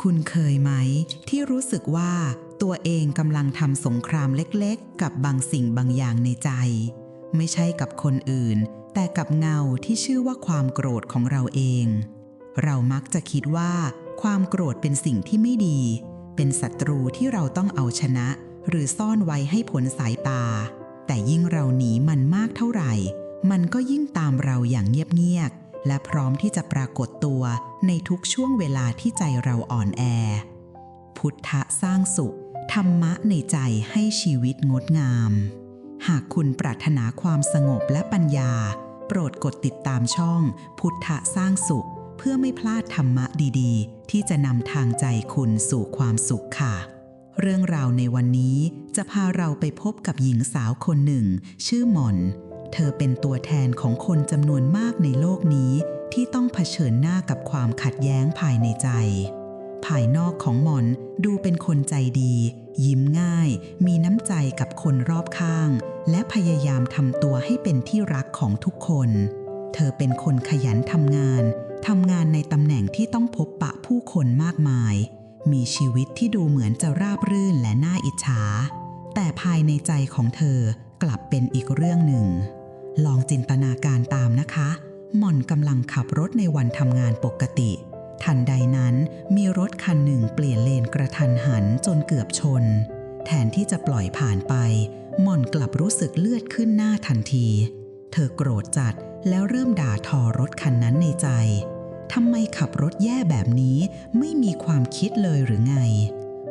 คุณเคยไหมที่รู้สึกว่าตัวเองกำลังทำสงครามเล็กๆกับบางสิ่งบางอย่างในใจไม่ใช่กับคนอื่นแต่กับเงาที่ชื่อว่าความโกรธของเราเองเรามักจะคิดว่าความโกรธเป็นสิ่งที่ไม่ดีเป็นศัตรูที่เราต้องเอาชนะหรือซ่อนไว้ให้พ้นสายตาแต่ยิ่งเราหนีมันมากเท่าไหร่มันก็ยิ่งตามเราอย่างเงียบๆและพร้อมที่จะปรากฏตัวในทุกช่วงเวลาที่ใจเราอ่อนแอพุทธะสร้างสุขธรรมะในใจให้ชีวิตงดงามหากคุณปรารถนาความสงบและปัญญาโปรดกดติดตามช่องพุทธะสร้างสุขเพื่อไม่พลาดธรรมะดีๆที่จะนำทางใจคุณสู่ความสุขค่ะเรื่องราวในวันนี้จะพาเราไปพบกับหญิงสาวคนหนึ่งชื่อหม่อนเธอเป็นตัวแทนของคนจำนวนมากในโลกนี้ที่ต้องเผชิญหน้ากับความขัดแย้งภายในใจภายนอกของหม่อนดูเป็นคนใจดียิ้มง่ายมีน้ำใจกับคนรอบข้างและพยายามทำตัวให้เป็นที่รักของทุกคนเธอเป็นคนขยันทำงานในตำแหน่งที่ต้องพบปะผู้คนมากมายมีชีวิตที่ดูเหมือนจะราบรื่นและน่าอิจฉาแต่ภายในใจของเธอกลับเป็นอีกเรื่องหนึ่งลองจินตนาการตามนะคะหม่อนกำลังขับรถในวันทำงานปกติทันใดนั้นมีรถคันหนึ่งเปลี่ยนเลนกระทันหันจนเกือบชนแทนที่จะปล่อยผ่านไปหม่อนกลับรู้สึกเลือดขึ้นหน้าทันทีเธอโกรธจัดแล้วเริ่มด่าทอรถคันนั้นในใจทำไมขับรถแย่แบบนี้ไม่มีความคิดเลยหรือไง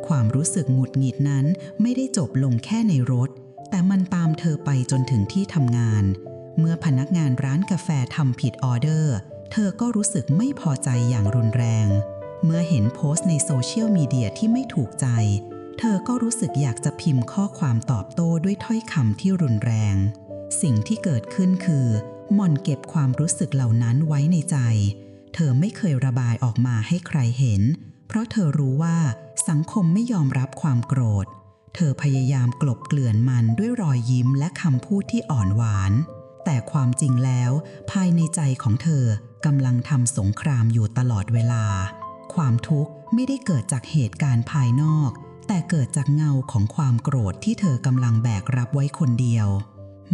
ความรู้สึกหงุดหงิดนั้นไม่ได้จบลงแค่ในรถแต่มันตามเธอไปจนถึงที่ทำงานเมื่อพนักงานร้านกาแฟทำผิดออเดอร์เธอก็รู้สึกไม่พอใจอย่างรุนแรงเมื่อเห็นโพสต์ในโซเชียลมีเดียที่ไม่ถูกใจเธอก็รู้สึกอยากจะพิมพ์ข้อความตอบโต้ด้วยถ้อยคำที่รุนแรงสิ่งที่เกิดขึ้นคือหม่อนเก็บความรู้สึกเหล่านั้นไว้ในใจเธอไม่เคยระบายออกมาให้ใครเห็นเพราะเธอรู้ว่าสังคมไม่ยอมรับความโกรธเธอพยายามกลบเกลื่อนมันด้วยรอยยิ้มและคำพูดที่อ่อนหวานแต่ความจริงแล้วภายในใจของเธอกำลังทำสงครามอยู่ตลอดเวลาความทุกข์ไม่ได้เกิดจากเหตุการณ์ภายนอกแต่เกิดจากเงาของความโกรธที่เธอกำลังแบกรับไว้คนเดียว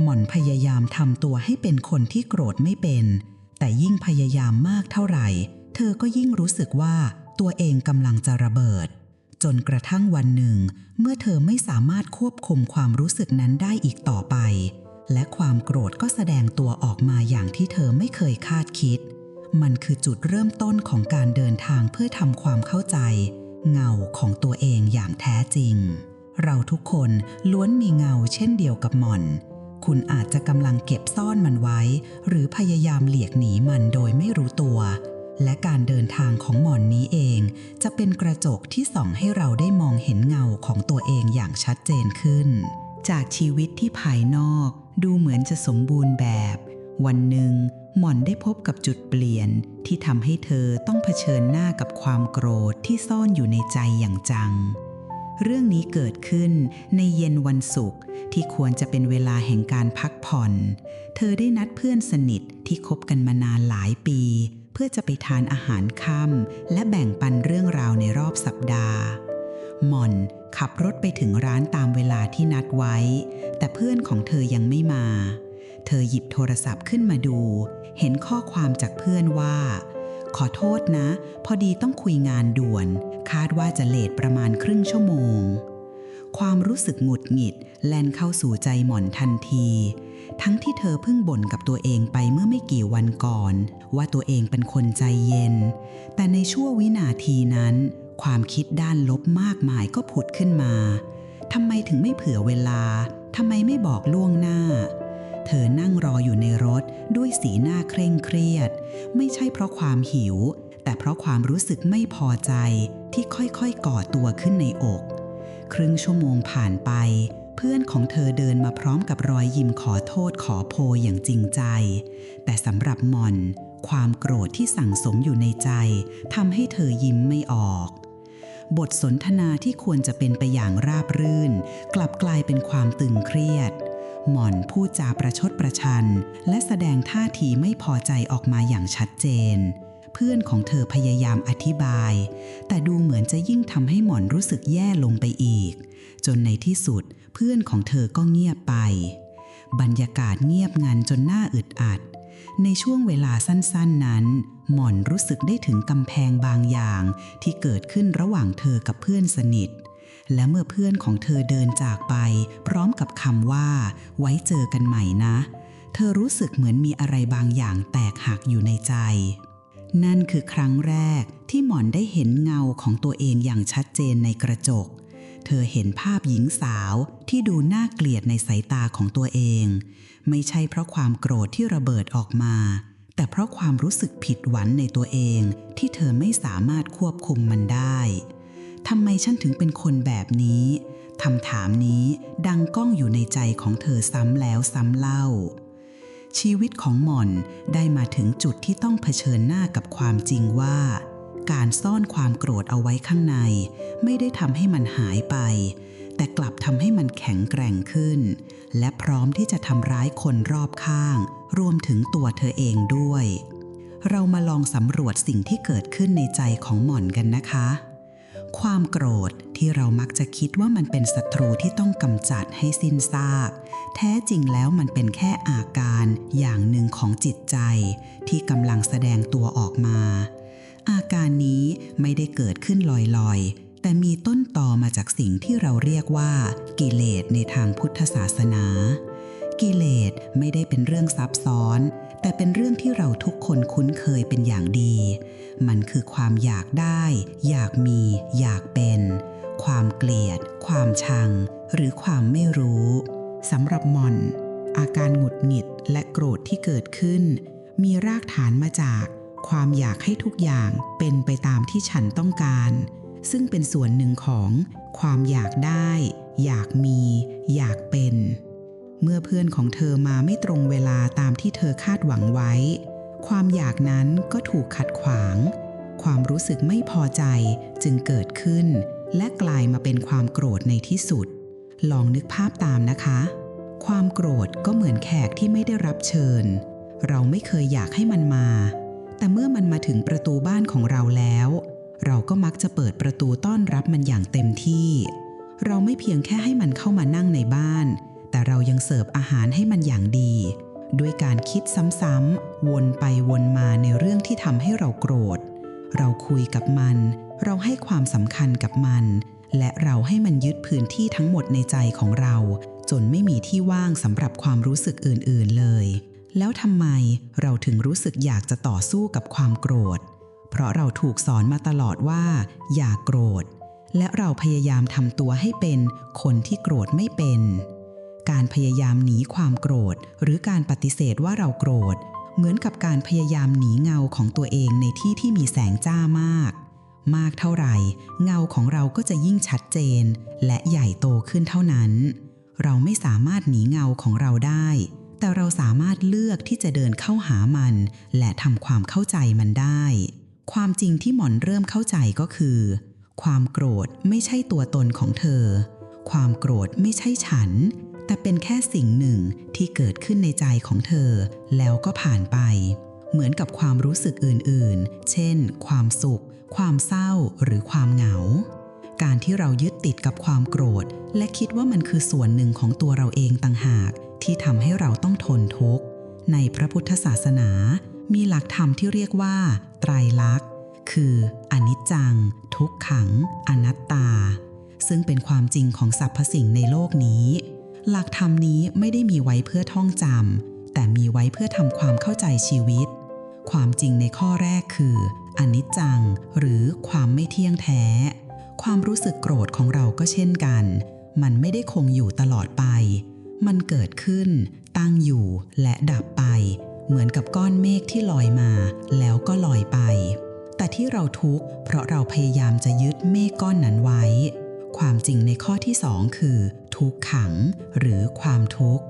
หม่อนพยายามทำตัวให้เป็นคนที่โกรธไม่เป็นแต่ยิ่งพยายามมากเท่าไหร่เธอก็ยิ่งรู้สึกว่าตัวเองกำลังจะระเบิดจนกระทั่งวันหนึ่งเมื่อเธอไม่สามารถควบคุมความรู้สึกนั้นได้อีกต่อไปและความโกรธก็แสดงตัวออกมาอย่างที่เธอไม่เคยคาดคิดมันคือจุดเริ่มต้นของการเดินทางเพื่อทำความเข้าใจเงาของตัวเองอย่างแท้จริงเราทุกคนล้วนมีเงาเช่นเดียวกับหม่อนคุณอาจจะกำลังเก็บซ่อนมันไว้หรือพยายามเลี่ยงหนีมันโดยไม่รู้ตัวและการเดินทางของหม่อนนี้เองจะเป็นกระจกที่ส่องให้เราได้มองเห็นเงาของตัวเองอย่างชัดเจนขึ้นจากชีวิตที่ภายนอกดูเหมือนจะสมบูรณ์แบบวันหนึ่งหม่อนได้พบกับจุดเปลี่ยนที่ทำให้เธอต้องเผชิญหน้ากับความโกรธที่ซ่อนอยู่ในใจอย่างจังเรื่องนี้เกิดขึ้นในเย็นวันศุกร์ที่ควรจะเป็นเวลาแห่งการพักผ่อนเธอได้นัดเพื่อนสนิทที่คบกันมานานหลายปีเพื่อจะไปทานอาหารค่ำและแบ่งปันเรื่องราวในรอบสัปดาห์หม่อนขับรถไปถึงร้านตามเวลาที่นัดไว้แต่เพื่อนของเธอยังไม่มาเธอหยิบโทรศัพท์ขึ้นมาดูเห็นข้อความจากเพื่อนว่าขอโทษนะพอดีต้องคุยงานด่วนคาดว่าจะเลทประมาณครึ่งชั่วโมงความรู้สึกหงุดหงิดแล่นเข้าสู่ใจหม่อนทันทีทั้งที่เธอเพิ่งบ่นกับตัวเองไปเมื่อไม่กี่วันก่อนว่าตัวเองเป็นคนใจเย็นแต่ในชั่ววินาทีนั้นความคิดด้านลบมากมายก็ผุดขึ้นมาทำไมถึงไม่เผื่อเวลาทำไมไม่บอกล่วงหน้าเธอนั่งรออยู่ในรถด้วยสีหน้าเคร่งเครียดไม่ใช่เพราะความหิวแต่เพราะความรู้สึกไม่พอใจที่ค่อยๆก่อตัวขึ้นในอกครึ่งชั่วโมงผ่านไปเพื่อนของเธอเดินมาพร้อมกับรอยยิ้มขอโทษขอโพยอย่างจริงใจแต่สำหรับหม่อนความโกรธที่สั่งสมอยู่ในใจทำให้เธอยิ้มไม่ออกบทสนทนาที่ควรจะเป็นไปอย่างราบรื่นกลับกลายเป็นความตึงเครียดหม่อนพูดจาประชดประชันและแสดงท่าทีไม่พอใจออกมาอย่างชัดเจน เพื่อนของเธอพยายามอธิบายแต่ดูเหมือนจะยิ่งทำให้หม่อนรู้สึกแย่ลงไปอีกจนในที่สุดเพื่อนของเธอก็เงียบไปบรรยากาศเงียบงันจนน่าอึดอัดในช่วงเวลาสั้นๆนั้นหม่อนรู้สึกได้ถึงกำแพงบางอย่างที่เกิดขึ้นระหว่างเธอกับเพื่อนสนิทและเมื่อเพื่อนของเธอเดินจากไปพร้อมกับคำว่าไว้เจอกันใหม่นะเธอรู้สึกเหมือนมีอะไรบางอย่างแตกหักอยู่ในใจนั่นคือครั้งแรกที่หม่อนได้เห็นเงาของตัวเองอย่างชัดเจนในกระจกเธอเห็นภาพหญิงสาวที่ดูน่าเกลียดในสายตาของตัวเองไม่ใช่เพราะความโกรธที่ระเบิดออกมาแต่เพราะความรู้สึกผิดหวังในตัวเองที่เธอไม่สามารถควบคุมมันได้ทำไมฉันถึงเป็นคนแบบนี้คำถามนี้ดังก้องอยู่ในใจของเธอซ้ำแล้วซ้ำเล่าชีวิตของหม่อนได้มาถึงจุดที่ต้องเผชิญหน้ากับความจริงว่าการซ่อนความโกรธเอาไว้ข้างในไม่ได้ทำให้มันหายไปแต่กลับทำให้มันแข็งแกร่งขึ้นและพร้อมที่จะทำร้ายคนรอบข้างรวมถึงตัวเธอเองด้วยเรามาลองสำรวจสิ่งที่เกิดขึ้นในใจของหม่อนกันนะคะความโกรธที่เรามักจะคิดว่ามันเป็นศัตรูที่ต้องกำจัดให้สิ้นซากแท้จริงแล้วมันเป็นแค่อาการอย่างหนึ่งของจิตใจที่กำลังแสดงตัวออกมาอาการนี้ไม่ได้เกิดขึ้นลอยๆแต่มีต้นตอมาจากสิ่งที่เราเรียกว่ากิเลสในทางพุทธศาสนากิเลสไม่ได้เป็นเรื่องซับซ้อนแต่เป็นเรื่องที่เราทุกคนคุ้นเคยเป็นอย่างดีมันคือความอยากได้อยากมีอยากเป็นความเกลียดความชังหรือความไม่รู้สำหรับหม่อนอาการหงุดหงิดและโกรธที่เกิดขึ้นมีรากฐานมาจากความอยากให้ทุกอย่างเป็นไปตามที่ฉันต้องการซึ่งเป็นส่วนหนึ่งของความอยากได้อยากมีอยากเป็นเมื่อเพื่อนของเธอมาไม่ตรงเวลาตามที่เธอคาดหวังไว้ความอยากนั้นก็ถูกขัดขวางความรู้สึกไม่พอใจจึงเกิดขึ้นและกลายมาเป็นความโกรธในที่สุดลองนึกภาพตามนะคะความโกรธก็เหมือนแขกที่ไม่ได้รับเชิญเราไม่เคยอยากให้มันมาแต่เมื่อมันมาถึงประตูบ้านของเราแล้วเราก็มักจะเปิดประตูต้อนรับมันอย่างเต็มที่เราไม่เพียงแค่ให้มันเข้ามานั่งในบ้านแต่เรายังเสิร์ฟอาหารให้มันอย่างดีด้วยการคิดซ้ำๆวนไปวนมาในเรื่องที่ทำให้เราโกรธเราคุยกับมันเราให้ความสำคัญกับมันและเราให้มันยึดพื้นที่ทั้งหมดในใจของเราจนไม่มีที่ว่างสำหรับความรู้สึกอื่นๆเลยแล้วทำไมเราถึงรู้สึกอยากจะต่อสู้กับความโกรธเพราะเราถูกสอนมาตลอดว่าอย่าโกรธและเราพยายามทำตัวให้เป็นคนที่โกรธไม่เป็นการพยายามหนีความโกรธหรือการปฏิเสธว่าเราโกรธเหมือนกับการพยายามหนีเงาของตัวเองในที่ที่มีแสงจ้ามากเท่าไหร่เงาของเราก็จะยิ่งชัดเจนและใหญ่โตขึ้นเท่านั้นเราไม่สามารถหนีเงาของเราได้แต่เราสามารถเลือกที่จะเดินเข้าหามันและทำความเข้าใจมันได้ความจริงที่หม่อนเริ่มเข้าใจก็คือความโกรธไม่ใช่ตัวตนของเธอความโกรธไม่ใช่ฉันแต่เป็นแค่สิ่งหนึ่งที่เกิดขึ้นในใจของเธอแล้วก็ผ่านไปเหมือนกับความรู้สึกอื่นๆเช่นความสุขความเศร้าหรือความเหงาการที่เรายึดติดกับความโกรธและคิดว่ามันคือส่วนหนึ่งของตัวเราเองต่างหากที่ทำให้เราต้องทนทุกข์ในพระพุทธศาสนามีหลักธรรมที่เรียกว่าไตรลักษณ์คืออนิจจังทุกขังอนัตตาซึ่งเป็นความจริงของสรรพสิ่งในโลกนี้หลักธรรมนี้ไม่ได้มีไว้เพื่อท่องจำแต่มีไว้เพื่อทำความเข้าใจชีวิตความจริงในข้อแรกคืออนิจจังหรือความไม่เที่ยงแท้ความรู้สึกโกรธของเราก็เช่นกันมันไม่ได้คงอยู่ตลอดไปมันเกิดขึ้นตั้งอยู่และดับไปเหมือนกับก้อนเมฆที่ลอยมาแล้วก็ลอยไปแต่ที่เราทุกข์เพราะเราพยายามจะยึดเมฆก้อนนั้นไว้ความจริงในข้อที่2คือทุกขังหรือความทุกข์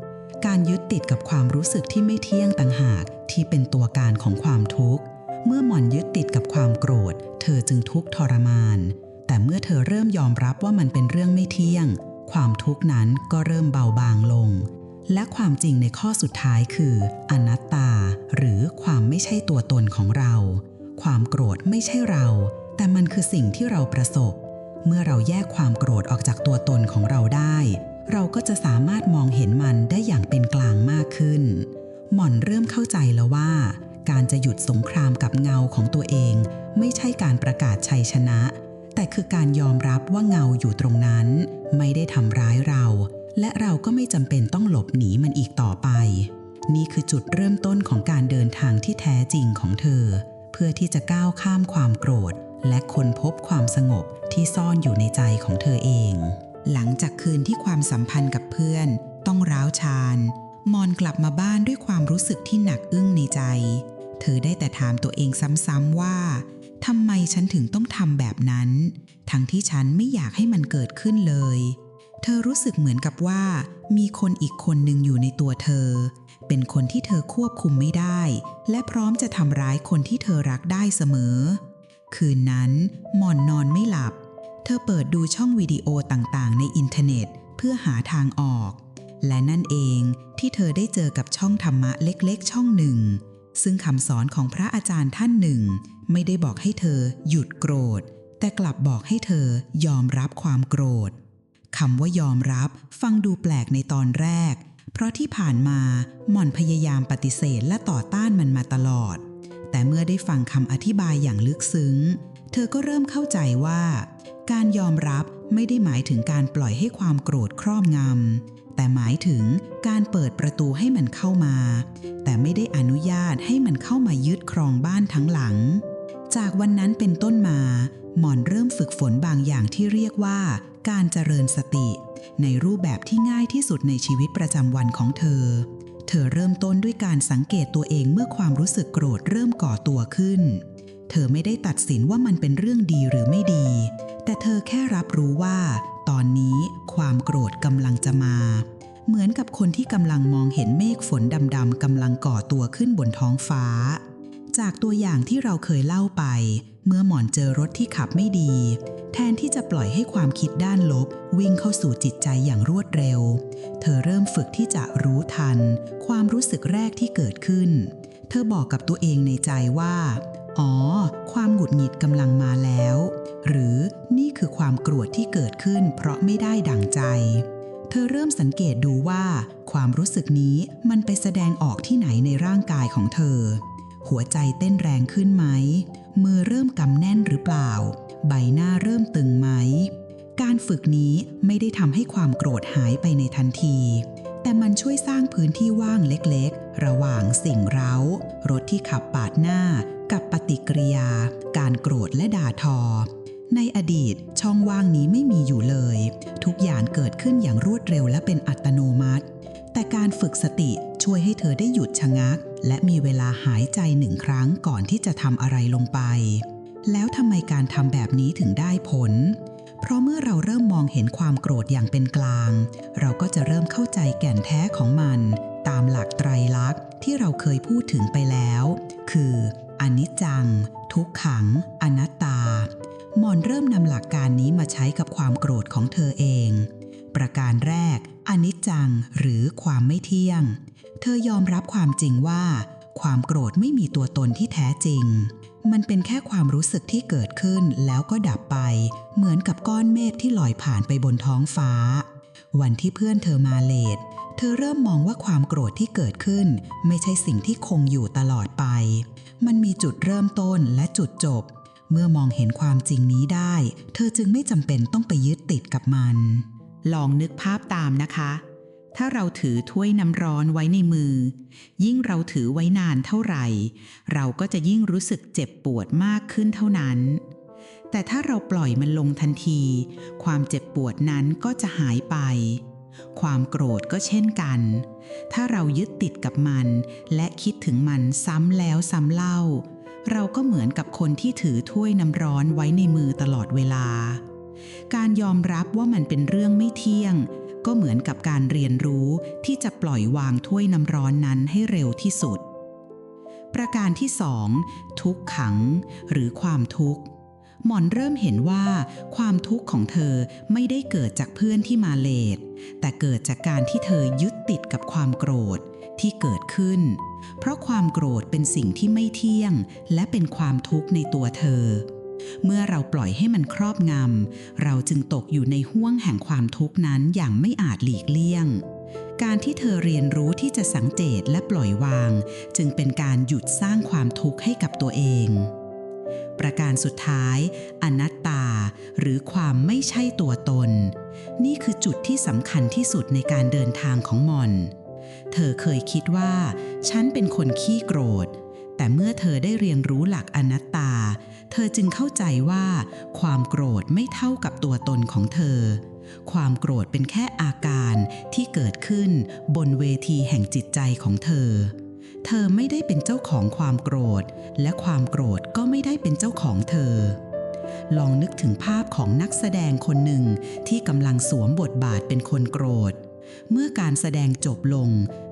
การยึดติดกับความรู้สึกที่ไม่เที่ยงต่างหากที่เป็นตัวการของความทุกข์เมื่อหม่อนยึดติดกับความโกรธเธอจึงทุกข์ทรมานแต่เมื่อเธอเริ่มยอมรับว่ามันเป็นเรื่องไม่เที่ยงความทุกข์นั้นก็เริ่มเบาบางลงและความจริงในข้อสุดท้ายคืออนัตตาหรือความไม่ใช่ตัวตนของเรา ความโกรธไม่ใช่เราแต่มันคือสิ่งที่เราประสบเมื่อเราแยกความโกรธออกจากตัวตนของเราได้เราก็จะสามารถมองเห็นมันได้อย่างเป็นกลางมากขึ้นหม่อนเริ่มเข้าใจแล้วว่าการจะหยุดสงครามกับเงาของตัวเองไม่ใช่การประกาศชัยชนะแต่คือการยอมรับว่าเงาอยู่ตรงนั้นไม่ได้ทำร้ายเราและเราก็ไม่จำเป็นต้องหลบหนีมันอีกต่อไปนี่คือจุดเริ่มต้นของการเดินทางที่แท้จริงของเธอเพื่อที่จะก้าวข้ามความโกรธและค้นพบความสงบที่ซ่อนอยู่ในใจของเธอเองหลังจากคืนที่ความสัมพันธ์กับเพื่อนต้องร้าวฉานมอนกลับมาบ้านด้วยความรู้สึกที่หนักอึ้งในใจเธอได้แต่ถามตัวเองซ้ำๆว่าทำไมฉันถึงต้องทำแบบนั้นทั้งที่ฉันไม่อยากให้มันเกิดขึ้นเลยเธอรู้สึกเหมือนกับว่ามีคนอีกคนหนึ่งอยู่ในตัวเธอเป็นคนที่เธอควบคุมไม่ได้และพร้อมจะทำร้ายคนที่เธอรักได้เสมอคืนนั้นหม่อนนอนไม่หลับเธอเปิดดูช่องวิดีโอต่างๆในอินเทอร์เน็ตเพื่อหาทางออกและนั่นเองที่เธอได้เจอกับช่องธรรมะเล็กๆช่องหนึ่งซึ่งคำสอนของพระอาจารย์ท่านหนึ่งไม่ได้บอกให้เธอหยุดโกรธแต่กลับบอกให้เธอยอมรับความโกรธคำว่ายอมรับฟังดูแปลกในตอนแรกเพราะที่ผ่านมาหม่อนพยายามปฏิเสธและต่อต้านมันมาตลอดแต่เมื่อได้ฟังคำอธิบายอย่างลึกซึ้งเธอก็เริ่มเข้าใจว่าการยอมรับไม่ได้หมายถึงการปล่อยให้ความโกรธครอบงำแต่หมายถึงการเปิดประตูให้มันเข้ามาแต่ไม่ได้อนุญาตให้มันเข้ามายึดครองบ้านทั้งหลังจากวันนั้นเป็นต้นมาหม่อนเริ่มฝึกฝนบางอย่างที่เรียกว่าการเจริญสติในรูปแบบที่ง่ายที่สุดในชีวิตประจำวันของเธอเริ่มต้นด้วยการสังเกตตัวเองเมื่อความรู้สึกโกรธเริ่มก่อตัวขึ้นเธอไม่ได้ตัดสินว่ามันเป็นเรื่องดีหรือไม่ดีแต่เธอแค่รับรู้ว่าตอนนี้ความโกรธกำลังจะมาเหมือนกับคนที่กำลังมองเห็นเมฆฝนดำๆกำลังก่อตัวขึ้นบนท้องฟ้าจากตัวอย่างที่เราเคยเล่าไปเมื่อหมอนเจอรถที่ขับไม่ดีแทนที่จะปล่อยให้ความคิดด้านลบวิ่งเข้าสู่จิตใจอย่างรวดเร็วเธอเริ่มฝึกที่จะรู้ทันความรู้สึกแรกที่เกิดขึ้นเธอบอกกับตัวเองในใจว่าอ๋อความหงุดหงิดกำลังมาแล้วหรือนี่คือความโกรธที่เกิดขึ้นเพราะไม่ได้ดั่งใจเธอเริ่มสังเกตดูว่าความรู้สึกนี้มันไปแสดงออกที่ไหนในร่างกายของเธอหัวใจเต้นแรงขึ้นไหมมือเริ่มกำแน่นหรือเปล่าใบหน้าเริ่มตึงไหมการฝึกนี้ไม่ได้ทำให้ความโกรธหายไปในทันทีแต่มันช่วยสร้างพื้นที่ว่างเล็กๆระหว่างสิ่งเร้ารถที่ขับปาดหน้ากับปฏิกิริยาการโกรธและด่าทอในอดีตช่องว่างนี้ไม่มีอยู่เลยทุกอย่างเกิดขึ้นอย่างรวดเร็วและเป็นอัตโนมัติแต่การฝึกสติช่วยให้เธอได้หยุดชะงักและมีเวลาหายใจหนึ่งครั้งก่อนที่จะทำอะไรลงไปแล้วทำไมการทำแบบนี้ถึงได้ผลเพราะเมื่อเราเริ่มมองเห็นความโกรธอย่างเป็นกลางเราก็จะเริ่มเข้าใจแก่นแท้ของมันตามหลักไตรลักษณ์ที่เราเคยพูดถึงไปแล้วคืออนิจจังทุกขังอนัตตาหม่อนเริ่มนำหลักการนี้มาใช้กับความโกรธของเธอเองประการแรกอนิจจังหรือความไม่เที่ยงเธอยอมรับความจริงว่าความโกรธไม่มีตัวตนที่แท้จริงมันเป็นแค่ความรู้สึกที่เกิดขึ้นแล้วก็ดับไปเหมือนกับก้อนเมฆที่ลอยผ่านไปบนท้องฟ้าวันที่เพื่อนเธอมาเลทเธอเริ่มมองว่าความโกรธที่เกิดขึ้นไม่ใช่สิ่งที่คงอยู่ตลอดไปมันมีจุดเริ่มต้นและจุดจบเมื่อมองเห็นความจริงนี้ได้เธอจึงไม่จำเป็นต้องไปยึดติดกับมันลองนึกภาพตามนะคะถ้าเราถือถ้วยน้ำร้อนไว้ในมือยิ่งเราถือไว้นานเท่าไหร่เราก็จะยิ่งรู้สึกเจ็บปวดมากขึ้นเท่านั้นแต่ถ้าเราปล่อยมันลงทันทีความเจ็บปวดนั้นก็จะหายไปความโกรธก็เช่นกันถ้าเรายึดติดกับมันและคิดถึงมันซ้ำแล้วซ้ำเล่าเราก็เหมือนกับคนที่ถือถ้วยน้ำร้อนไว้ในมือตลอดเวลาการยอมรับว่ามันเป็นเรื่องไม่เที่ยงก็เหมือนกับการเรียนรู้ที่จะปล่อยวางถ้วยน้ำร้อนนั้นให้เร็วที่สุดประการที่2ทุกขังหรือความทุกข์หม่อนเริ่มเห็นว่าความทุกข์ของเธอไม่ได้เกิดจากเพื่อนที่มาเลทแต่เกิดจากการที่เธอยึดติดกับความโกรธที่เกิดขึ้น เพราะความโกรธเป็นสิ่งที่ไม่เที่ยงและเป็นความทุกข์ในตัวเธอเมื่อเราปล่อยให้มันครอบงำเราจึงตกอยู่ในห้วงแห่งความทุกข์นั้นอย่างไม่อาจหลีกเลี่ยงการที่เธอเรียนรู้ที่จะสังเกตและปล่อยวางจึงเป็นการหยุดสร้างความทุกข์ให้กับตัวเองประการสุดท้ายอนัตตาหรือความไม่ใช่ตัวตนนี่คือจุดที่สำคัญที่สุดในการเดินทางของหม่อนเธอเคยคิดว่าฉันเป็นคนขี้โกรธแต่เมื่อเธอได้เรียนรู้หลักอนัตตาเธอจึงเข้าใจว่าความโกรธไม่เท่ากับตัวตนของเธอความโกรธเป็นแค่อาการที่เกิดขึ้นบนเวทีแห่งจิตใจของเธอเธอไม่ได้เป็นเจ้าของความโกรธและความโกรธก็ไม่ได้เป็นเจ้าของเธอลองนึกถึงภาพของนักแสดงคนหนึ่งที่กำลังสวมบทบาทเป็นคนโกรธเมื่อการแสดงจบลง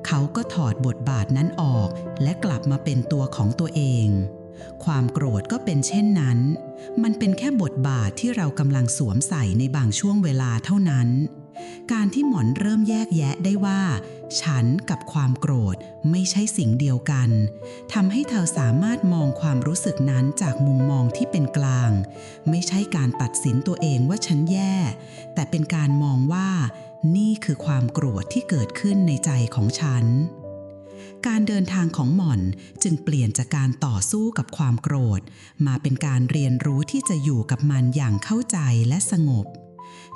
เขาก็ถอดบทบาทนั้นออกและกลับมาเป็นตัวของตัวเองความโกรธก็เป็นเช่นนั้นมันเป็นแค่บทบาทที่เรากำลังสวมใส่ในบางช่วงเวลาเท่านั้นการที่หมอนเริ่มแยกแยะได้ว่าฉันกับความโกรธไม่ใช่สิ่งเดียวกันทำให้เธอสามารถมองความรู้สึกนั้นจากมุมมองที่เป็นกลางไม่ใช่การตัดสินตัวเองว่าฉันแย่แต่เป็นการมองว่านี่คือความโกรธที่เกิดขึ้นในใจของฉันการเดินทางของหม่อนจึงเปลี่ยนจากการต่อสู้กับความโกรธมาเป็นการเรียนรู้ที่จะอยู่กับมันอย่างเข้าใจและสงบ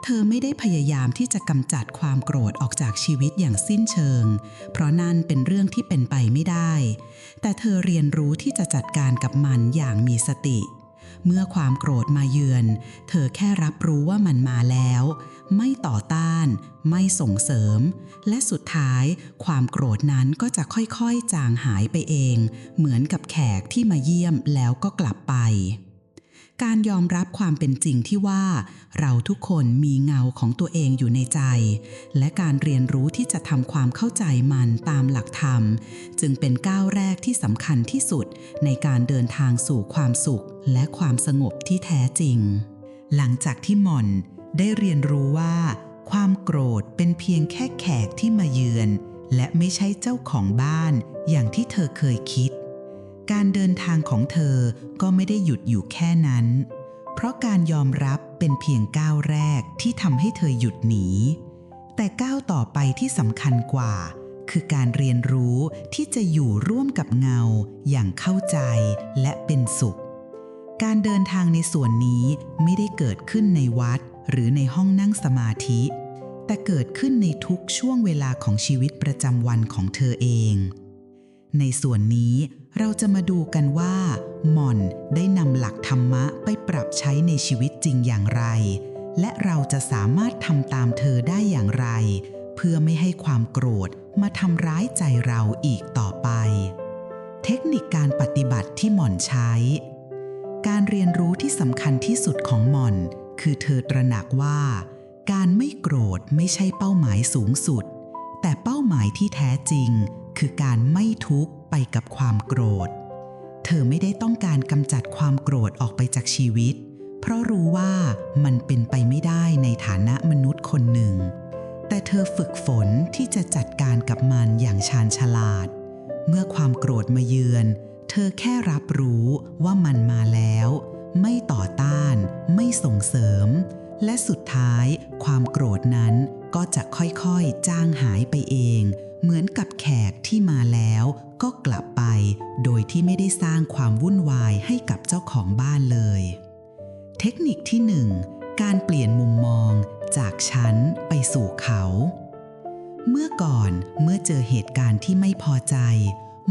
เธอไม่ได้พยายามที่จะกำจัดความโกรธออกจากชีวิตอย่างสิ้นเชิงเพราะนั่นเป็นเรื่องที่เป็นไปไม่ได้แต่เธอเรียนรู้ที่จะจัดการกับมันอย่างมีสติเมื่อความโกรธมาเยือนเธอแค่รับรู้ว่ามันมาแล้วไม่ต่อต้านไม่ส่งเสริมและสุดท้ายความโกรธนั้นก็จะค่อยๆจางหายไปเองเหมือนกับแขกที่มาเยี่ยมแล้วก็กลับไปการยอมรับความเป็นจริงที่ว่าเราทุกคนมีเงาของตัวเองอยู่ในใจและการเรียนรู้ที่จะทำความเข้าใจมันตามหลักธรรมจึงเป็นก้าวแรกที่สำคัญที่สุดในการเดินทางสู่ความสุขและความสงบที่แท้จริงหลังจากที่หม่อนได้เรียนรู้ว่าความโกรธเป็นเพียงแค่แขกที่มาเยือนและไม่ใช่เจ้าของบ้านอย่างที่เธอเคยคิดการเดินทางของเธอก็ไม่ได้หยุดอยู่แค่นั้นเพราะการยอมรับเป็นเพียงก้าวแรกที่ทำให้เธอหยุดหนีแต่ก้าวต่อไปที่สำคัญกว่าคือการเรียนรู้ที่จะอยู่ร่วมกับเงาอย่างเข้าใจและเป็นสุขการเดินทางในส่วนนี้ไม่ได้เกิดขึ้นในวัดหรือในห้องนั่งสมาธิแต่เกิดขึ้นในทุกช่วงเวลาของชีวิตประจำวันของเธอเองในส่วนนี้เราจะมาดูกันว่าหม่อนได้นำหลักธรรมะไปปรับใช้ในชีวิตจริงอย่างไรและเราจะสามารถทำตามเธอได้อย่างไรเพื่อไม่ให้ความโกรธมาทำร้ายใจเราอีกต่อไปเทคนิคการปฏิบัติที่หม่อนใช้การเรียนรู้ที่สำคัญที่สุดของหม่อนคือเธอตระหนักว่าการไม่โกรธไม่ใช่เป้าหมายสูงสุดแต่เป้าหมายที่แท้จริงคือการไม่ทุกข์ไปกับความโกรธเธอไม่ได้ต้องการกำจัดความโกรธออกไปจากชีวิตเพราะรู้ว่ามันเป็นไปไม่ได้ในฐานะมนุษย์คนหนึ่งแต่เธอฝึกฝนที่จะจัดการกับมันอย่างชาญฉลาดเมื่อความโกรธมาเยือนเธอแค่รับรู้ว่ามันมาแล้วไม่ต่อต้านไม่ส่งเสริมและสุดท้ายความโกรธนั้นก็จะค่อยๆจางหายไปเองเหมือนกับแขกที่มาแล้วก็กลับไปโดยที่ไม่ได้สร้างความวุ่นวายให้กับเจ้าของบ้านเลยเทคนิคที่ 1 การเปลี่ยนมุมมองจากฉันไปสู่เขาเมื่อเจอเหตุการณ์ที่ไม่พอใจ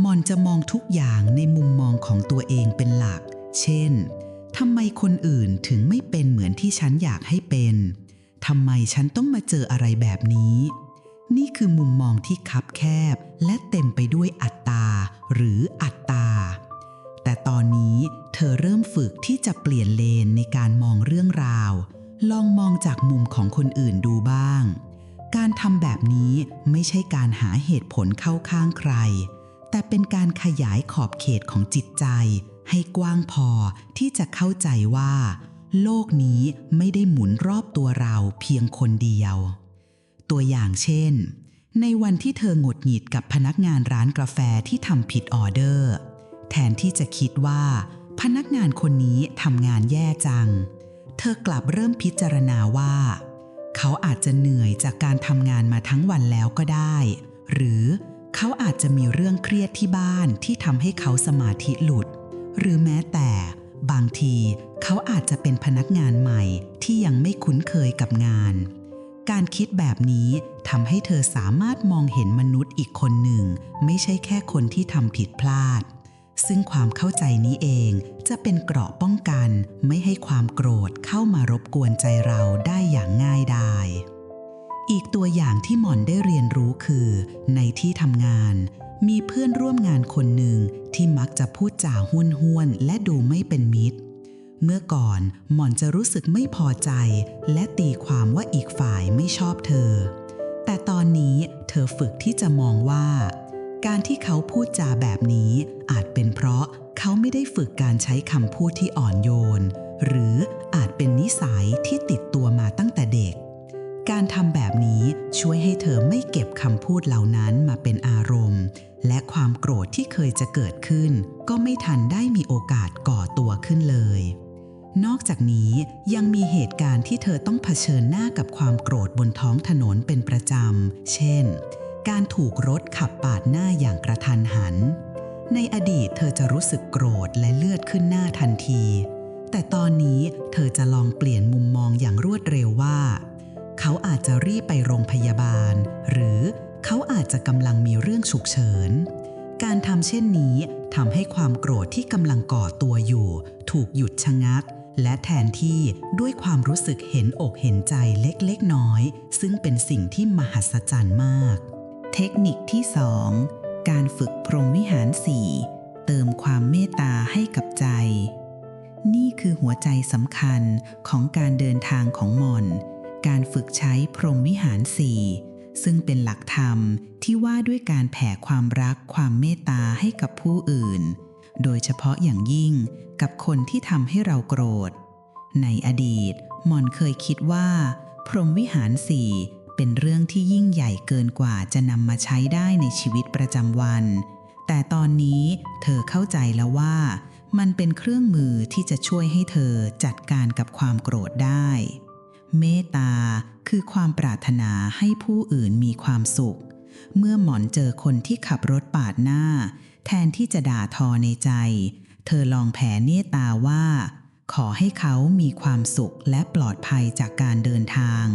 หม่อนจะมองทุกอย่างในมุมมองของตัวเองเป็นหลักเช่นทำไมคนอื่นถึงไม่เป็นเหมือนที่ฉันอยากให้เป็นทำไมฉันต้องมาเจออะไรแบบนี้นี่คือมุมมองที่คับแคบและเต็มไปด้วยอัตตาหรืออัตตาแต่ตอนนี้เธอเริ่มฝึกที่จะเปลี่ยนเลนในการมองเรื่องราวลองมองจากมุมของคนอื่นดูบ้างการทำแบบนี้ไม่ใช่การหาเหตุผลเข้าข้างใครแต่เป็นการขยายขอบเขตของจิตใจให้กว้างพอที่จะเข้าใจว่าโลกนี้ไม่ได้หมุนรอบตัวเราเพียงคนเดียวตัวอย่างเช่น ในวันที่เธอหงุดหงิดกับพนักงานร้านกาแฟที่ทำผิดออเดอร์แทนที่จะคิดว่าพนักงานคนนี้ทำงานแย่จังเธอกลับเริ่มพิจารณาว่าเขาอาจจะเหนื่อยจากการทำงานมาทั้งวันแล้วก็ได้หรือเขาอาจจะมีเรื่องเครียดที่บ้านที่ทำให้เขาสมาธิหลุดหรือแม้แต่บางทีเขาอาจจะเป็นพนักงานใหม่ที่ยังไม่คุ้นเคยกับงานการคิดแบบนี้ทำให้เธอสามารถมองเห็นมนุษย์อีกคนหนึ่งไม่ใช่แค่คนที่ทำผิดพลาดซึ่งความเข้าใจนี้เองจะเป็นเกราะป้องกันไม่ให้ความโกรธเข้ามารบกวนใจเราได้อย่างง่ายดายอีกตัวอย่างที่หม่อนได้เรียนรู้คือในที่ทำงานมีเพื่อนร่วมงานคนหนึ่งที่มักจะพูดจาห้วนๆและดูไม่เป็นมิตรเมื่อก่อนหม่อนจะรู้สึกไม่พอใจและตีความว่าอีกฝ่ายไม่ชอบเธอแต่ตอนนี้เธอฝึกที่จะมองว่าการที่เขาพูดจาแบบนี้อาจเป็นเพราะเขาไม่ได้ฝึกการใช้คำพูดที่อ่อนโยนหรืออาจเป็นนิสัยที่ติดตัวมาตั้งแต่เด็กการทำแบบนี้ช่วยให้เธอไม่เก็บคำพูดเหล่านั้นมาเป็นอารมณ์และความโกรธที่เคยจะเกิดขึ้นก็ไม่ทันได้มีโอกาสก่อตัวขึ้นเลยนอกจากนี้ยังมีเหตุการณ์ที่เธอต้องเผชิญหน้ากับความโกรธบนท้องถนนเป็นประจำเช่นการถูกรถขับปาดหน้าอย่างกระทันหันในอดีตเธอจะรู้สึกโกรธและเลือดขึ้นหน้าทันทีแต่ตอนนี้เธอจะลองเปลี่ยนมุมมองอย่างรวดเร็วว่าเขาอาจจะรีบไปโรงพยาบาลหรือเขาอาจจะกำลังมีเรื่องฉุกเฉินการทำเช่นนี้ทำให้ความโกรธที่กำลังก่อตัวอยู่ถูกหยุดชะงักและแทนที่ด้วยความรู้สึกเห็นอกเห็นใจเล็กๆน้อยซึ่งเป็นสิ่งที่มหัศจรรย์มากเทคนิคที่ 2 การฝึกพรหมวิหาร 4เติมความเมตตาให้กับใจนี่คือหัวใจสำคัญของการเดินทางของหม่อนการฝึกใช้พรหมวิหาร 4ซึ่งเป็นหลักธรรมที่ว่าด้วยการแผ่ความรักความเมตตาให้กับผู้อื่นโดยเฉพาะอย่างยิ่งกับคนที่ทำให้เราโกรธในอดีตหม่อนเคยคิดว่าพรหมวิหาร 4เป็นเรื่องที่ยิ่งใหญ่เกินกว่าจะนำมาใช้ได้ในชีวิตประจำวันแต่ตอนนี้เธอเข้าใจแล้วว่ามันเป็นเครื่องมือที่จะช่วยให้เธอจัดการกับความโกรธได้เมตตาคือความปรารถนาให้ผู้อื่นมีความสุขเมื่อหมอนเจอคนที่ขับรถปาดหน้าแทนที่จะด่าทอในใจเธอลองแผ่เมตตาว่าขอให้เขามีความสุขและปลอดภัยจากการเดินทาง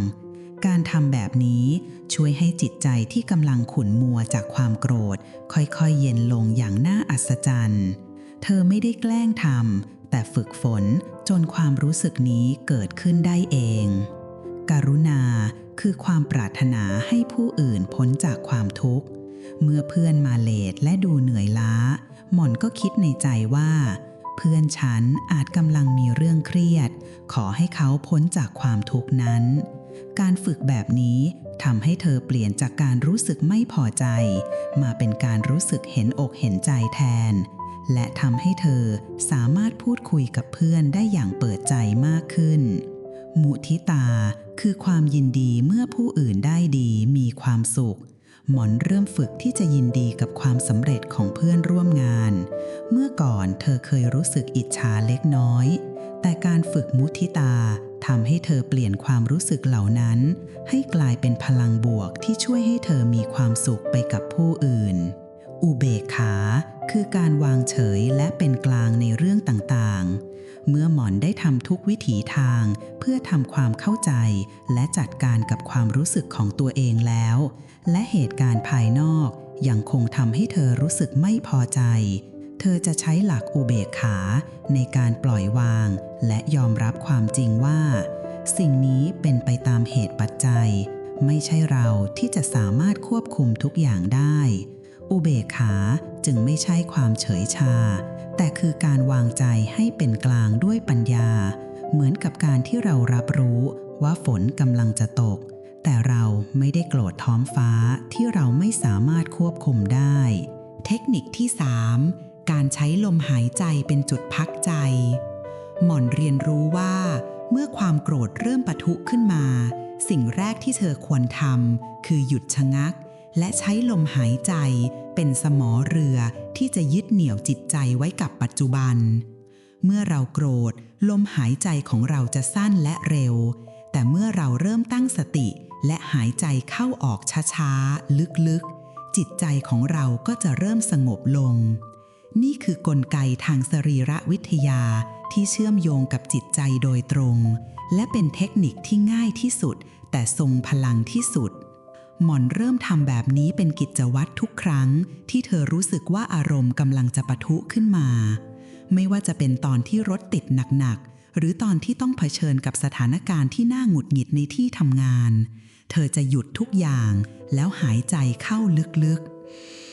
การทำแบบนี้ช่วยให้จิตใจที่กำลังขุ่นมัวจากความโกรธค่อยๆเย็นลงอย่างน่าอัศจรรย์เธอไม่ได้แกล้งทำแต่ฝึกฝนจนความรู้สึกนี้เกิดขึ้นได้เองกรุณาคือความปรารถนาให้ผู้อื่นพ้นจากความทุกข์เมื่อเพื่อนมาเลทและดูเหนื่อยล้าหม่อนก็คิดในใจว่าเพื่อนฉันอาจกำลังมีเรื่องเครียดขอให้เขาพ้นจากความทุกข์นั้นการฝึกแบบนี้ทำให้เธอเปลี่ยนจากการรู้สึกไม่พอใจมาเป็นการรู้สึกเห็นอกเห็นใจแทนและทำให้เธอสามารถพูดคุยกับเพื่อนได้อย่างเปิดใจมากขึ้นมุทิตาคือความยินดีเมื่อผู้อื่นได้ดีมีความสุขหมอนเริ่มฝึกที่จะยินดีกับความสำเร็จของเพื่อนร่วมงานเมื่อก่อนเธอเคยรู้สึกอิจฉาเล็กน้อยแต่การฝึกมุทิตาทำให้เธอเปลี่ยนความรู้สึกเหล่านั้นให้กลายเป็นพลังบวกที่ช่วยให้เธอมีความสุขไปกับผู้อื่นอุเบกขาคือการวางเฉยและเป็นกลางในเรื่องต่างๆเมื่อหมอนได้ทำทุกวิถีทางเพื่อทำความเข้าใจและจัดการกับความรู้สึกของตัวเองแล้วและเหตุการณ์ภายนอกยังคงทำให้เธอรู้สึกไม่พอใจเธอจะใช้หลักอุเบกขาในการปล่อยวางและยอมรับความจริงว่าสิ่งนี้เป็นไปตามเหตุปัจจัยไม่ใช่เราที่จะสามารถควบคุมทุกอย่างได้อุเบกขาจึงไม่ใช่ความเฉยชาแต่คือการวางใจให้เป็นกลางด้วยปัญญาเหมือนกับการที่เรารับรู้ว่าฝนกำลังจะตกแต่เราไม่ได้โกรธท้องฟ้าที่เราไม่สามารถควบคุมได้เทคนิคที่ 3 การใช้ลมหายใจเป็นจุดพักใจหม่อนเรียนรู้ว่าเมื่อความโกรธเริ่มปะทุขึ้นมาสิ่งแรกที่เธอควรทำคือหยุดชะงัก และใช้ลมหายใจเป็นสมอเรือที่จะยึดเหนี่ยวจิตใจไว้กับปัจจุบันเมื่อเราโกรธลมหายใจของเราจะสั้นและเร็วแต่เมื่อเราเริ่มตั้งสติและหายใจเข้าออกช้าๆลึกๆจิตใจของเราก็จะเริ่มสงบลงนี่คือกลไกทางสรีรวิทยาที่เชื่อมโยงกับจิตใจโดยตรงและเป็นเทคนิคที่ง่ายที่สุดแต่ทรงพลังที่สุดหม่อนเริ่มทำแบบนี้เป็นกิจวัตรทุกครั้งที่เธอรู้สึกว่าอารมณ์กำลังจะปะทุขึ้นมาไม่ว่าจะเป็นตอนที่รถติดหนักๆหรือตอนที่ต้องเผชิญกับสถานการณ์ที่น่าหงุดหงิดในที่ทำงานเธอจะหยุดทุกอย่างแล้วหายใจเข้าลึก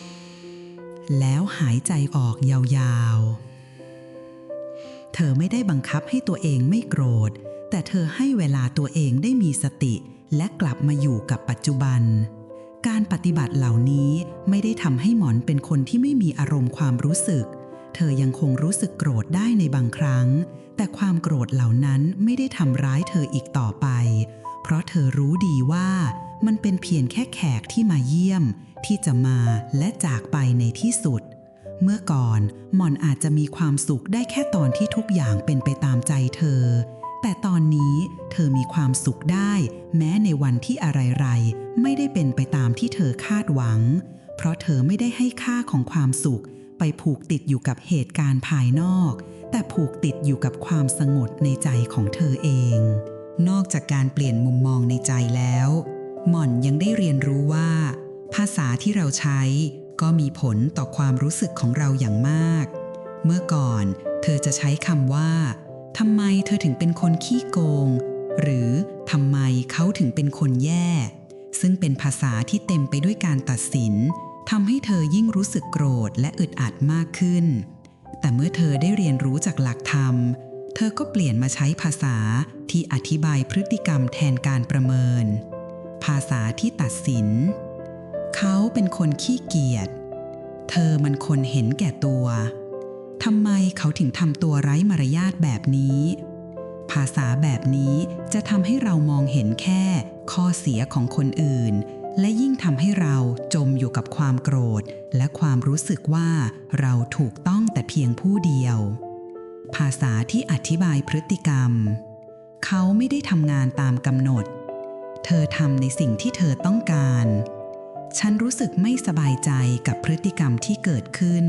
ๆแล้วหายใจออกยาวๆเธอไม่ได้บังคับให้ตัวเองไม่โกรธแต่เธอให้เวลาตัวเองได้มีสติและกลับมาอยู่กับปัจจุบันการปฏิบัติเหล่านี้ไม่ได้ทำให้หมอนเป็นคนที่ไม่มีอารมณ์ความรู้สึกเธอยังคงรู้สึกโกรธได้ในบางครั้งแต่ความโกรธเหล่านั้นไม่ได้ทำร้ายเธออีกต่อไปเพราะเธอรู้ดีว่ามันเป็นเพียงแค่แขกที่มาเยี่ยมที่จะมาและจากไปในที่สุดเมื่อก่อนหม่อนอาจจะมีความสุขได้แค่ตอนที่ทุกอย่างเป็นไปตามใจเธอแต่ตอนนี้เธอมีความสุขได้แม้ในวันที่อะไรๆไม่ได้เป็นไปตามที่เธอคาดหวังเพราะเธอไม่ได้ให้ค่าของความสุขไปผูกติดอยู่กับเหตุการณ์ภายนอกแต่ผูกติดอยู่กับความสงบในใจของเธอเองนอกจากการเปลี่ยนมุมมองในใจแล้วหม่อนยังได้เรียนรู้ว่าภาษาที่เราใช้ก็มีผลต่อความรู้สึกของเราอย่างมากเมื่อก่อนเธอจะใช้คำว่าทำไมเธอถึงเป็นคนขี้โกงหรือทำไมเขาถึงเป็นคนแย่ซึ่งเป็นภาษาที่เต็มไปด้วยการตัดสินทำให้เธอยิ่งรู้สึกโกรธและอึดอัดมากขึ้นแต่เมื่อเธอได้เรียนรู้จากหลักธรรมเธอก็เปลี่ยนมาใช้ภาษาที่อธิบายพฤติกรรมแทนการประเมินภาษาที่ตัดสินเขาเป็นคนขี้เกียจเธอมันคนเห็นแก่ตัวทำไมเขาถึงทำตัวไร้มารยาทแบบนี้ภาษาแบบนี้จะทำให้เรามองเห็นแค่ข้อเสียของคนอื่นและยิ่งทำให้เราจมอยู่กับความโกรธและความรู้สึกว่าเราถูกต้องแต่เพียงผู้เดียวภาษาที่อธิบายพฤติกรรมเขาไม่ได้ทำงานตามกำหนดเธอทำในสิ่งที่เธอต้องการฉันรู้สึกไม่สบายใจกับพฤติกรรมที่เกิดขึ้น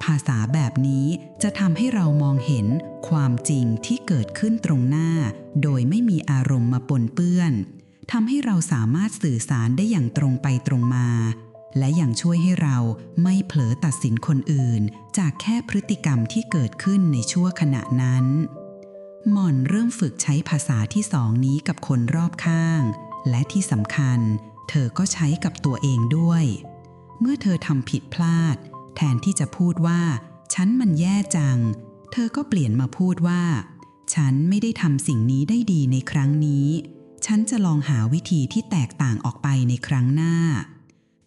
ภาษาแบบนี้จะทำให้เรามองเห็นความจริงที่เกิดขึ้นตรงหน้าโดยไม่มีอารมณ์มาปนเปื้อนทำให้เราสามารถสื่อสารได้อย่างตรงไปตรงมาและยังช่วยให้เราไม่เผลอตัดสินคนอื่นจากแค่พฤติกรรมที่เกิดขึ้นในชั่วขณะนั้นหม่อนเริ่มฝึกใช้ภาษาที่สองนี้กับคนรอบข้างและที่สำคัญเธอก็ใช้กับตัวเองด้วยเมื่อเธอทำผิดพลาดแทนที่จะพูดว่าฉันมันแย่จังเธอก็เปลี่ยนมาพูดว่าฉันไม่ได้ทำสิ่งนี้ได้ดีในครั้งนี้ฉันจะลองหาวิธีที่แตกต่างออกไปในครั้งหน้า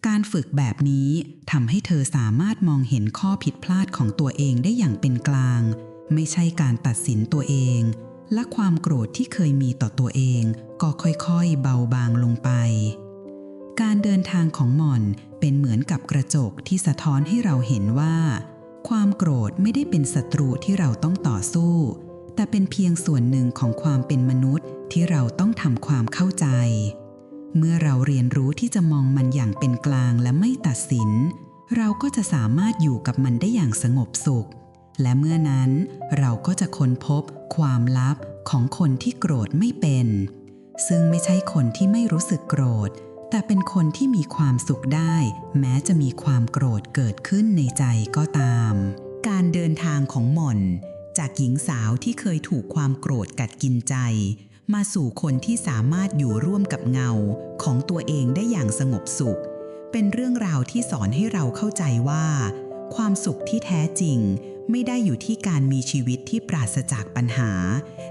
การฝึกแบบนี้ทำให้เธอสามารถมองเห็นข้อผิดพลาดของตัวเองได้อย่างเป็นกลางไม่ใช่การตัดสินตัวเองและความโกรธที่เคยมีต่อตัวเองก็ค่อยๆเบาบางลงไปการเดินทางของหม่อนเป็นเหมือนกับกระจกที่สะท้อนให้เราเห็นว่าความโกรธไม่ได้เป็นศัตรูที่เราต้องต่อสู้แต่เป็นเพียงส่วนหนึ่งของความเป็นมนุษย์ที่เราต้องทำความเข้าใจเมื่อเราเรียนรู้ที่จะมองมันอย่างเป็นกลางและไม่ตัดสินเราก็จะสามารถอยู่กับมันได้อย่างสงบสุขและเมื่อนั้นเราก็จะค้นพบความลับของคนที่โกรธไม่เป็นซึ่งไม่ใช่คนที่ไม่รู้สึกโกรธแต่เป็นคนที่มีความสุขได้แม้จะมีความโกรธเกิดขึ้นในใจก็ตามการเดินทางของหม่อนจากหญิงสาวที่เคยถูกความโกรธกัดกินใจมาสู่คนที่สามารถอยู่ร่วมกับเงาของตัวเองได้อย่างสงบสุขเป็นเรื่องราวที่สอนให้เราเข้าใจว่าความสุขที่แท้จริงไม่ได้อยู่ที่การมีชีวิตที่ปราศจากปัญหา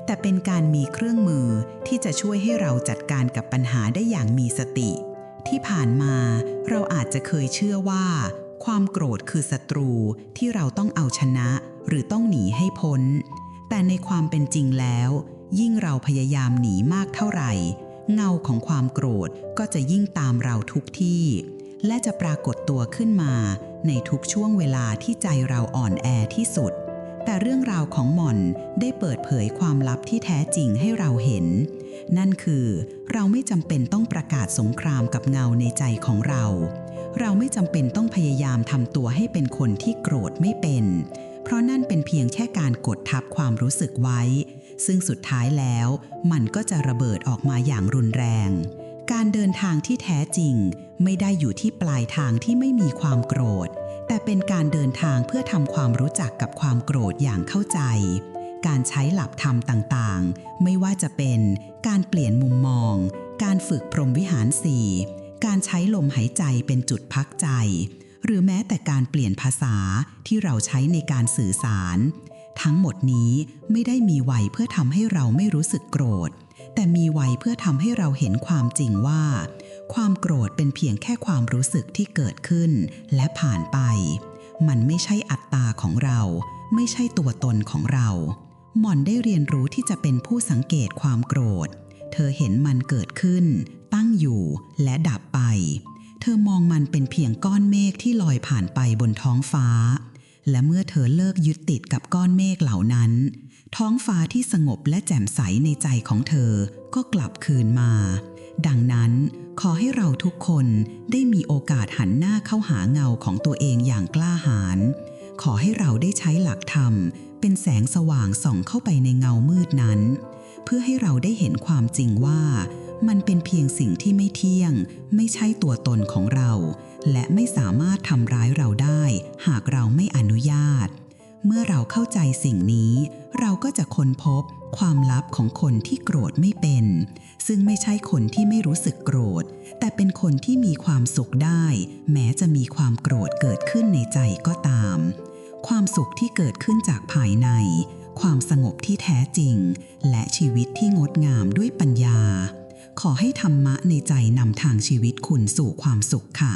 แต่เป็นการมีเครื่องมือที่จะช่วยให้เราจัดการกับปัญหาได้อย่างมีสติที่ผ่านมาเราอาจจะเคยเชื่อว่าความโกรธคือศัตรูที่เราต้องเอาชนะหรือต้องหนีให้พ้นแต่ในความเป็นจริงแล้วยิ่งเราพยายามหนีมากเท่าไหร่เงาของความโกรธก็จะยิ่งตามเราทุกที่ และจะปรากฏตัวขึ้นมาในทุกช่วงเวลาที่ใจเราอ่อนแอที่สุดแต่เรื่องราวของหม่อนได้เปิดเผยความลับที่แท้จริงให้เราเห็นนั่นคือเราไม่จำเป็นต้องประกาศสงครามกับเงาในใจของเราไม่จำเป็นต้องพยายามทำตัวให้เป็นคนที่โกรธไม่เป็นเพราะนั่นเป็นเพียงแค่การกดทับความรู้สึกไว้ซึ่งสุดท้ายแล้วมันก็จะระเบิดออกมาอย่างรุนแรงการเดินทางที่แท้จริงไม่ได้อยู่ที่ปลายทางที่ไม่มีความโกรธแต่เป็นการเดินทางเพื่อทำความรู้จักกับความโกรธอย่างเข้าใจการใช้หลักธรรมต่างๆไม่ว่าจะเป็นการเปลี่ยนมุมมองการฝึกพรหมวิหารสี่การใช้ลมหายใจเป็นจุดพักใจหรือแม้แต่การเปลี่ยนภาษาที่เราใช้ในการสื่อสารทั้งหมดนี้ไม่ได้มีไว้เพื่อทำให้เราไม่รู้สึกโกรธแต่มีไว้เพื่อทำให้เราเห็นความจริงว่าความโกรธเป็นเพียงแค่ความรู้สึกที่เกิดขึ้นและผ่านไปมันไม่ใช่อัตตาของเราไม่ใช่ตัวตนของเราหม่อนได้เรียนรู้ที่จะเป็นผู้สังเกตความโกรธเธอเห็นมันเกิดขึ้นตั้งอยู่และดับไปเธอมองมันเป็นเพียงก้อนเมฆที่ลอยผ่านไปบนท้องฟ้าและเมื่อเธอเลิกยึดติดกับก้อนเมฆเหล่านั้นท้องฟ้าที่สงบและแจ่มใสในใจของเธอก็กลับคืนมาดังนั้นขอให้เราทุกคนได้มีโอกาสหันหน้าเข้าหาเงาของตัวเองอย่างกล้าหาญขอให้เราได้ใช้หลักธรรมเป็นแสงสว่างส่องเข้าไปในเงามืดนั้นเพื่อให้เราได้เห็นความจริงว่ามันเป็นเพียงสิ่งที่ไม่เที่ยงไม่ใช่ตัวตนของเราและไม่สามารถทำร้ายเราได้หากเราไม่อนุญาตเมื่อเราเข้าใจสิ่งนี้เราก็จะค้นพบความลับของคนที่โกรธไม่เป็นซึ่งไม่ใช่คนที่ไม่รู้สึกโกรธแต่เป็นคนที่มีความสุขได้แม้จะมีความโกรธเกิดขึ้นในใจก็ตามความสุขที่เกิดขึ้นจากภายในความสงบที่แท้จริงและชีวิตที่งดงามด้วยปัญญาขอให้ธรรมะในใจนำทางชีวิตคุณสู่ความสุขค่ะ